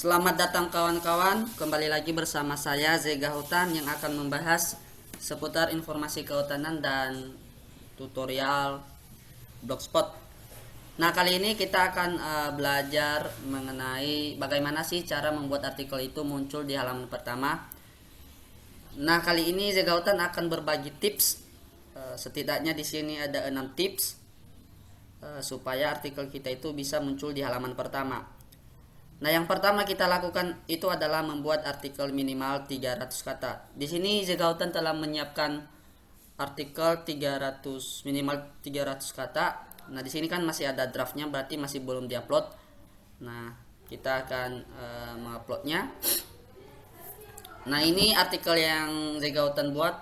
Selamat datang kawan-kawan, kembali lagi bersama saya Zega Hutan yang akan membahas seputar informasi kehutanan dan tutorial blogspot. Nah, kali ini kita akan belajar mengenai bagaimana sih cara membuat artikel itu muncul di halaman pertama. Nah, kali ini Zega Hutan akan berbagi tips. Setidaknya di sini ada 6 tips supaya artikel kita itu bisa muncul di halaman pertama. Nah, yang pertama kita lakukan itu adalah membuat artikel minimal 300 kata. Di sini Zegautan telah menyiapkan artikel 300 minimal 300 kata. Nah, di sini kan masih ada draftnya, berarti masih belum diupload. Nah, kita akan menguploadnya. Nah, ini artikel yang Zegautan buat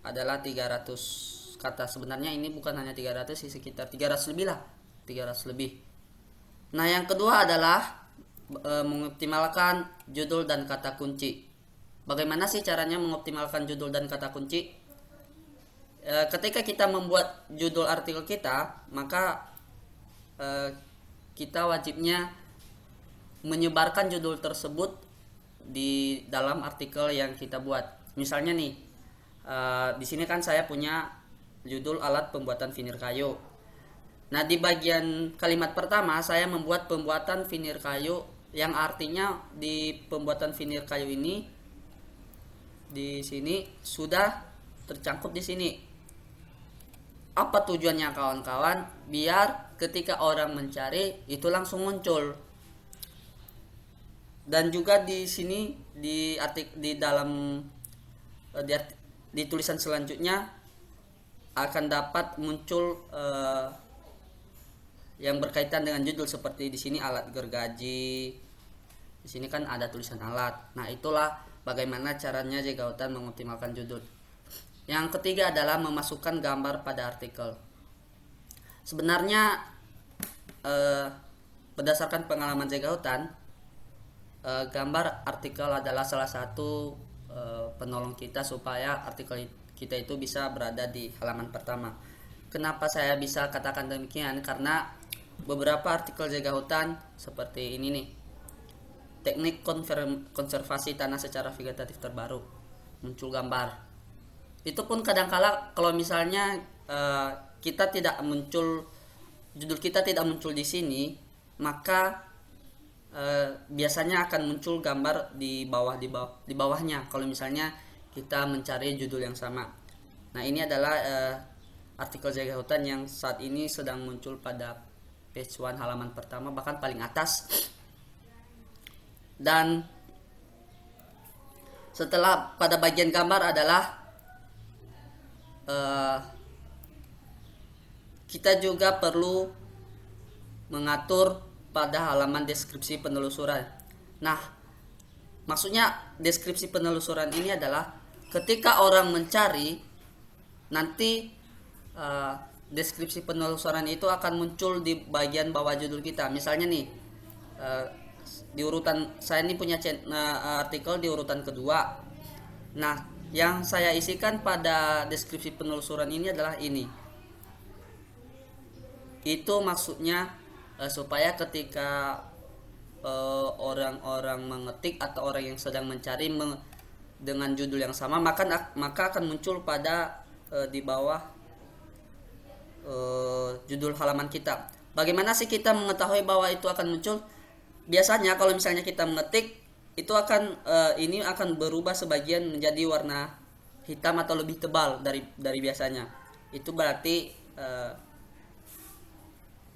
adalah 300 kata. Sebenarnya ini bukan hanya 300 sih, sekitar 300 lebih lah. 300 lebih. Nah, yang kedua adalah mengoptimalkan judul dan kata kunci. Bagaimana sih caranya mengoptimalkan judul dan kata kunci? Ketika kita membuat judul artikel kita, maka kita wajibnya menyebarkan judul tersebut di dalam artikel yang kita buat. Misalnya nih, di sini kan saya punya judul alat pembuatan vinir kayu. Nah, di bagian kalimat pertama saya membuat pembuatan vinir kayu, yang artinya di pembuatan vinir kayu ini di sini sudah tercangkup di sini. Apa tujuannya kawan-kawan? Biar ketika orang mencari itu langsung muncul. Dan juga di sini di dalam di tulisan selanjutnya akan dapat muncul yang berkaitan dengan judul, seperti di sini alat gergaji. Di sini kan ada tulisan alat. Nah, itulah bagaimana caranya Zegautan mengoptimalkan judul. Yang ketiga adalah memasukkan gambar pada artikel. Sebenarnya berdasarkan pengalaman Zegautan, gambar artikel adalah salah satu penolong kita supaya artikel kita itu bisa berada di halaman pertama. Kenapa saya bisa katakan demikian? Karena beberapa artikel jaga hutan seperti ini nih, teknik konservasi tanah secara vegetatif terbaru, muncul gambar. Itu pun kadangkala kalau misalnya kita tidak muncul, judul kita tidak muncul di sini, maka biasanya akan muncul gambar di bawahnya kalau misalnya kita mencari judul yang sama. Nah, ini adalah artikel jaga hutan yang saat ini sedang muncul pada page 1 halaman pertama, bahkan paling atas. Dan setelah pada bagian gambar adalah kita juga perlu mengatur pada halaman deskripsi penelusuran. Nah, maksudnya deskripsi penelusuran ini adalah ketika orang mencari, nanti deskripsi penelusuran itu akan muncul di bagian bawah judul kita. Misalnya nih, di urutan saya ini punya artikel di urutan kedua. Nah, yang saya isikan pada deskripsi penelusuran ini adalah ini. Itu maksudnya supaya ketika orang-orang mengetik atau orang yang sedang mencari dengan judul yang sama, maka akan muncul pada di bawah judul halaman kita. Bagaimana sih kita mengetahui bahwa itu akan muncul? Biasanya kalau misalnya kita mengetik, itu akan ini akan berubah sebagian menjadi warna hitam atau lebih tebal dari biasanya. Itu berarti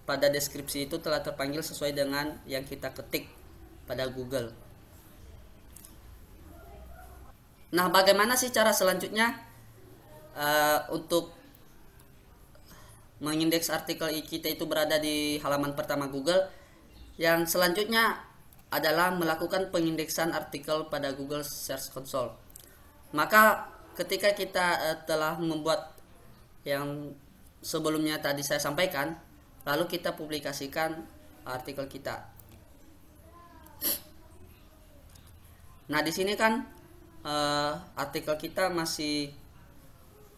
pada deskripsi itu telah terpanggil sesuai dengan yang kita ketik pada Google. Nah, bagaimana sih cara selanjutnya untuk mengindeks artikel kita itu berada di halaman pertama Google? Yang selanjutnya adalah melakukan pengindeksan artikel pada Google Search Console. Maka ketika kita telah membuat yang sebelumnya tadi saya sampaikan, lalu kita publikasikan artikel kita. Nah, di sini kan artikel kita masih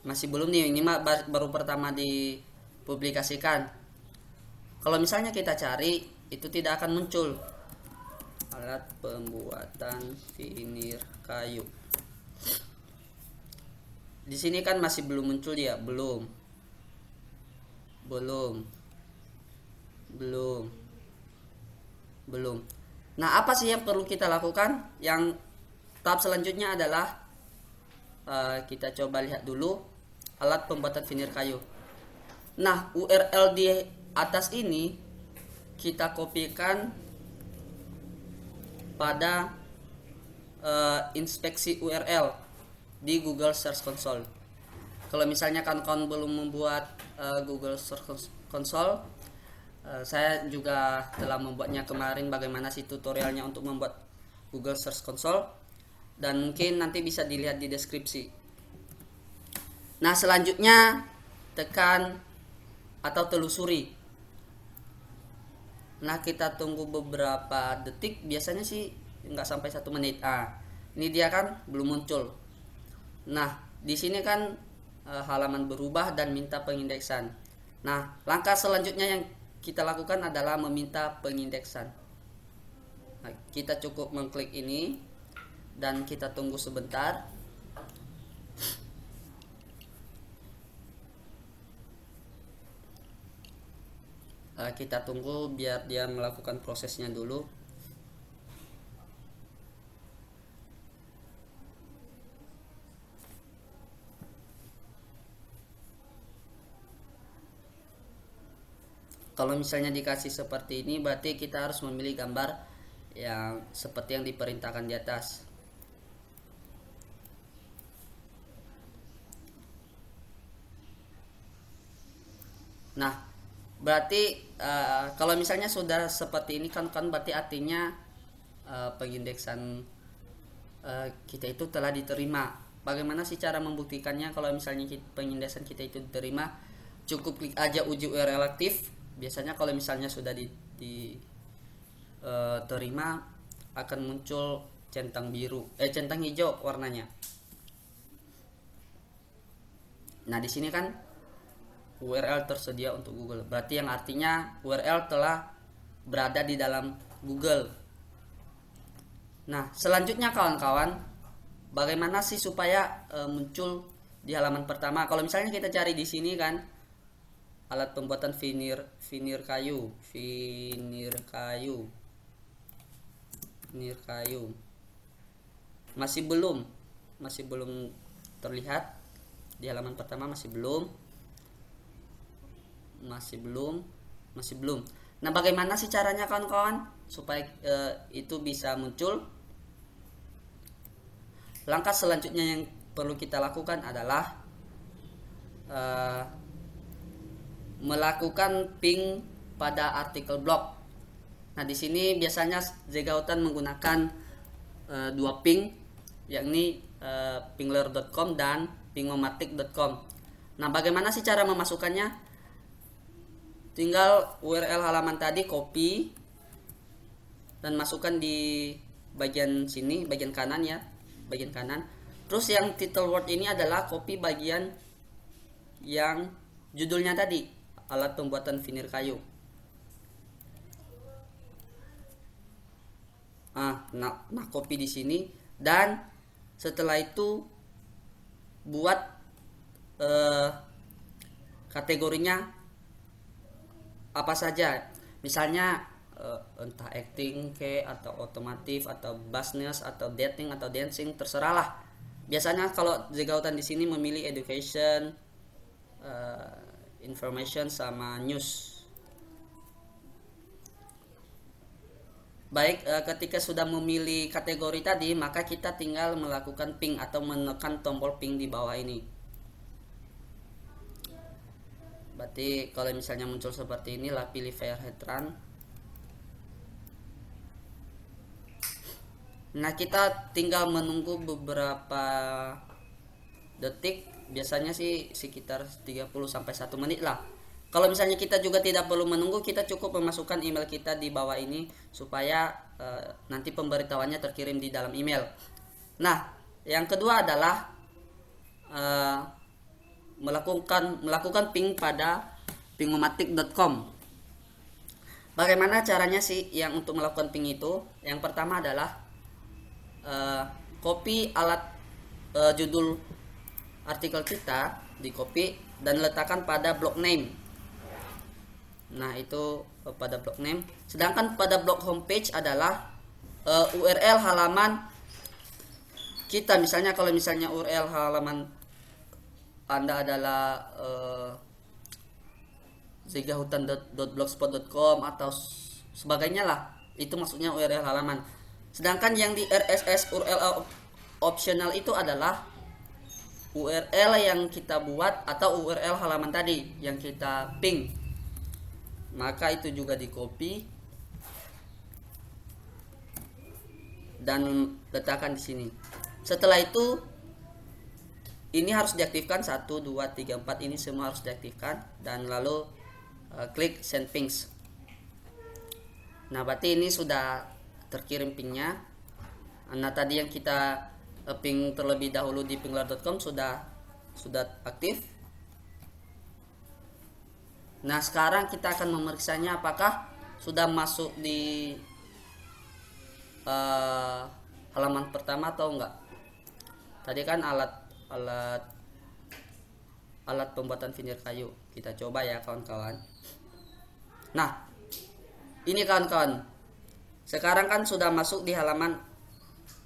belum nih, ini baru pertama dipublikasikan. Kalau misalnya kita cari, itu tidak akan muncul. alat pembuatan vinir kayu. Di sini kan masih belum muncul ya, belum. Nah, apa sih yang perlu kita lakukan? Yang tahap selanjutnya adalah kita coba lihat dulu alat pembuatan vinir kayu. Nah, URL di atas ini kita kopikan pada inspeksi URL di Google Search Console. Kalau misalnya kawan-kawan belum membuat Google Search Console, saya juga telah membuatnya kemarin, bagaimana sih tutorialnya untuk membuat Google Search Console, dan mungkin nanti bisa dilihat di deskripsi. Nah, selanjutnya tekan atau telusuri. Nah, kita tunggu beberapa detik, biasanya sih nggak sampai 1 menit. Ini dia kan belum muncul. Nah, di sini kan halaman berubah dan minta pengindeksan. Nah, langkah selanjutnya yang kita lakukan adalah meminta pengindeksan. Nah, kita cukup mengklik ini dan kita tunggu sebentar. Kita tunggu biar dia melakukan prosesnya dulu. Kalau misalnya dikasih seperti ini, berarti kita harus memilih gambar yang seperti yang diperintahkan di atas. Nah, berarti kalau misalnya sudah seperti ini kan berarti artinya pengindeksan kita itu telah diterima. Bagaimana sih cara membuktikannya? Kalau misalnya pengindeksan kita itu diterima, cukup klik aja uji URL aktif. Biasanya kalau misalnya sudah diterima, akan muncul centang hijau warnanya. Nah, di sini kan URL tersedia untuk Google, berarti yang artinya URL telah berada di dalam Google. Nah, selanjutnya kawan-kawan, bagaimana sih supaya muncul di halaman pertama? Kalau misalnya kita cari di sini kan, alat pembuatan vinir kayu, masih belum terlihat di halaman pertama, masih belum. Nah, bagaimana sih caranya kawan-kawan supaya itu bisa muncul? Langkah selanjutnya yang perlu kita lakukan adalah melakukan ping pada artikel blog. Nah, di sini biasanya Zegautan menggunakan 2 ping, yakni pingler.com dan pingomatic.com. Nah, bagaimana sih cara memasukkannya? Tinggal URL halaman tadi copy dan masukkan di bagian sini, bagian kanan ya, bagian kanan. Terus yang title word ini adalah copy bagian yang judulnya tadi, alat pembuatan vinir kayu. Nah, copy di sini, dan setelah itu buat kategorinya apa saja. Misalnya entah acting atau otomotif atau business atau dating atau dancing, terserahlah. Biasanya kalau Zegautan di sini memilih education, information sama news. Baik, ketika sudah memilih kategori tadi, maka kita tinggal melakukan ping atau menekan tombol ping di bawah ini. Berarti kalau misalnya muncul seperti inilah, pilih Firehead Run. Nah, kita tinggal menunggu beberapa detik, biasanya sih sekitar 30 sampai 1 menit lah. Kalau misalnya kita juga tidak perlu menunggu, kita cukup memasukkan email kita di bawah ini supaya nanti pemberitahuannya terkirim di dalam email. Nah, yang kedua adalah melakukan ping pada pingomatic.com. Bagaimana caranya sih yang untuk melakukan ping itu? Yang pertama adalah copy judul artikel kita, di copy dan letakkan pada block name. Nah, itu pada block name. Sedangkan pada block homepage adalah URL halaman kita. Misalnya kalau misalnya URL halaman Anda adalah zegahutan.blogspot.com atau sebagainya lah, itu maksudnya URL halaman. Sedangkan yang di RSS URL optional itu adalah URL yang kita buat atau URL halaman tadi yang kita ping. Maka itu juga di copy dan letakkan di sini. Setelah itu ini harus diaktifkan, 1 2 3 4 ini semua harus diaktifkan, dan lalu klik send pings. Nah, berarti ini sudah terkirim pingnya. Nah, tadi yang kita ping terlebih dahulu di pingler.com sudah aktif. Nah, sekarang kita akan memeriksanya apakah sudah masuk di halaman pertama atau enggak. Tadi kan alat pembuatan vinyl kayu. Kita coba ya kawan-kawan. Nah, ini kawan-kawan. Sekarang kan sudah masuk di halaman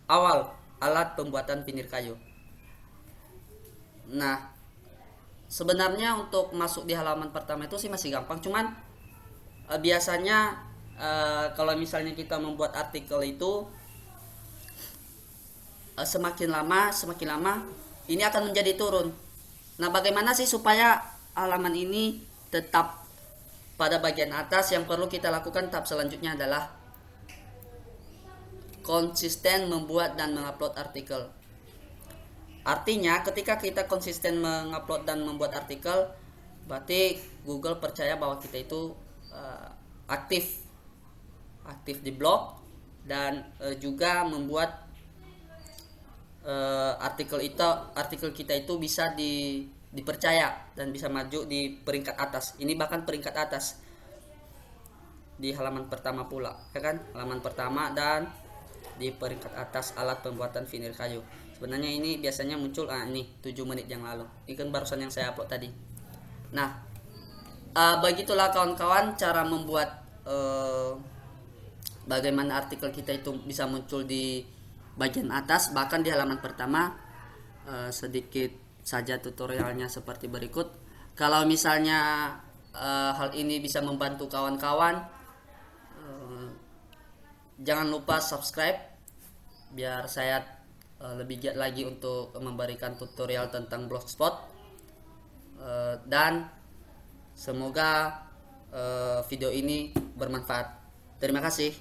awal alat pembuatan vinyl kayu. Nah, sebenarnya untuk masuk di halaman pertama itu sih masih gampang. Cuman biasanya kalau misalnya kita membuat artikel itu semakin lama ini akan menjadi turun. Nah, bagaimana sih supaya halaman ini tetap pada bagian atas? Yang perlu kita lakukan tahap selanjutnya adalah konsisten membuat dan mengupload artikel. Artinya ketika kita konsisten mengupload dan membuat artikel, berarti Google percaya bahwa kita itu aktif di blog, dan juga membuat artikel kita itu bisa dipercaya dan bisa maju di peringkat atas. Ini bahkan peringkat atas di halaman pertama pula, ya kan? Halaman pertama dan di peringkat atas alat pembuatan vinyl kayu. Sebenarnya ini biasanya muncul ini 7 menit yang lalu. Ini kan barusan yang saya upload tadi. Nah, begitulah kawan-kawan cara membuat bagaimana artikel kita itu bisa muncul di bagian atas, bahkan di halaman pertama. Sedikit saja tutorialnya seperti berikut. Kalau misalnya hal ini bisa membantu kawan-kawan, jangan lupa subscribe biar saya lebih giat lagi untuk memberikan tutorial tentang blogspot, dan semoga video ini bermanfaat. Terima kasih.